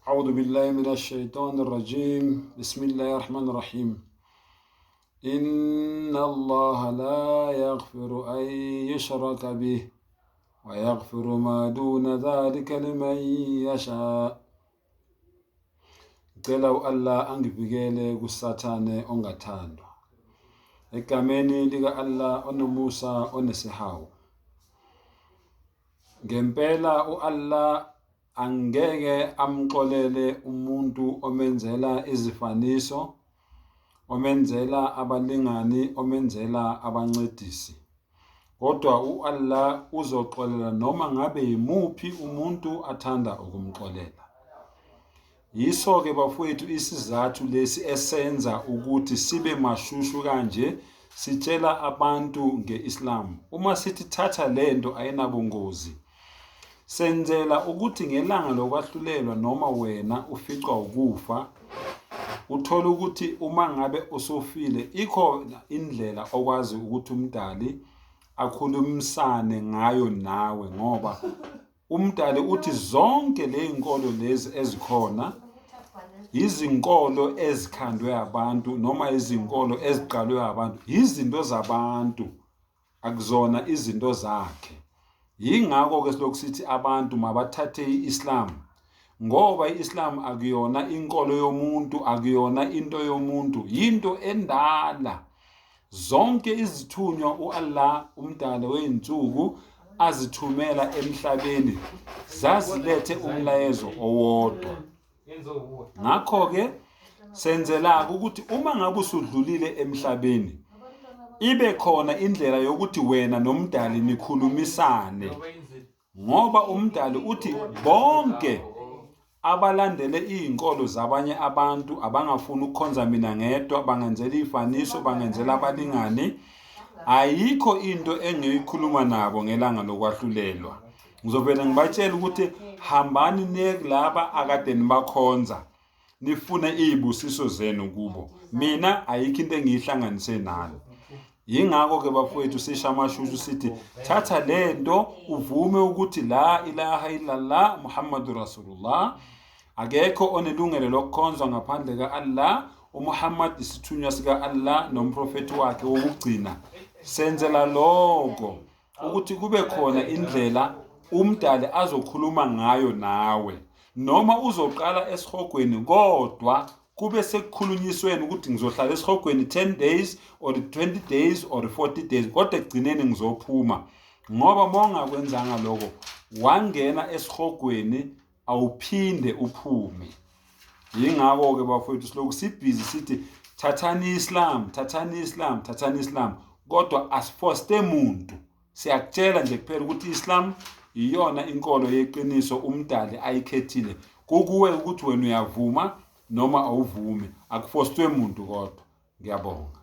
أعوذ بالله من الشيطان الرجيم بسم الله الرحمن الرحيم إن الله لا يغفر أن يشرك به ويغفر ما دون ذلك لمن يشاء. Ngicela Allah angivikele kusathane ongathandwa. Egameni lika Allah onomusa onesihawu. Ngempela uAllah angeke amxolele umuntu omenzela izifaniso, omenzela abalingani, omenzela abancedisi. Kodwa uAllah uzoxolela noma ngabe yimuphi umuntu athanda ukumxolela. Yiso ke bafowethu isizathu lesi esenza ukuthi sibe mashushu kanje sitshela abantu ngeIslam. Uma sithi thatha lento ayinabungozi, senzela ukuthi ngelanga lokwahlulelwa noma wena uficwa ukufa, uthola ukuthi uma ngabe usufile ikhona indlela okwazi ukuthi umdali akhulumisane ngayo nawe, ngoba umdali uthi zonke lezinkolo lezi ezikhona izinkolo ezikhandwe abantu noma izinkolo eziqalwe abantu, izinto zabantu akuzona izinto zakhe. Yingakho ke silokhu sithi abantu mabathathe iIslam, ngoba iIslam akuyona inkolo yomuntu, akuyona into yomuntu, yinto endala. Zonke izithunywa uAllah umdali wey'nsuku azithumela emhlabeni zazilethe umlayezo owodwa. Ngakho-ke senzela ukuthi uma ngabe usudlulile emhlabeni ibe khona indlela yokuthi wena nomdali nikhulumisane, ngoba umdali uthi bonke abalandele izinkolo zabanye abantu abangafuni ukukhonza mina ngedwa, bangenzela izifaniso, bangenzela abalingani, ayikho into engiyikhuluma nabo ngelanga lokwahlulelwa. Ngizovela ngibatshela ukuthi hambani nekulaba akade nibakhonza nifune izibusiso zenu kubo, mina ayikho into engiyihlanganise nalo. Yingakho ke bafowethu sisha amashushu sithi thatha lento uvume ukuthi la ilaha illallah Muhammadur Rasulullah, akekho onelungelo lokukhonzwa ngaphandle kaAllah, uMuhammad isithunywa sika Allah nomprofeti wakhe wokugcina. Senzela lokho ukuthi kube khona indlela umdali azokhuluma ngayo nawe, noma uzoqala esihogweni kodwa kube sekukhulunyisweni ukuthi ngizohlala esihogweni 10 days or 20 days or 40 days, kodwa ekugcineni ngizophuma. Ngoba mongakwenzanga lokho wangena esihogweni awuphinde uphume. Yingakho ke bafowethu silokhu sibhizi sithi thathani iIslam, thathani iIslam, thathani iIslam, kodwa asifoste muntu. Siyakutshela nje kuphela ukuthi iIslam iyona inkolo yeqiniso umdali ayikhethile. Kukuwe ukuthi wena uyavuma noma awuvumi, akufostwe muntu kodwa. Ngiyabonga.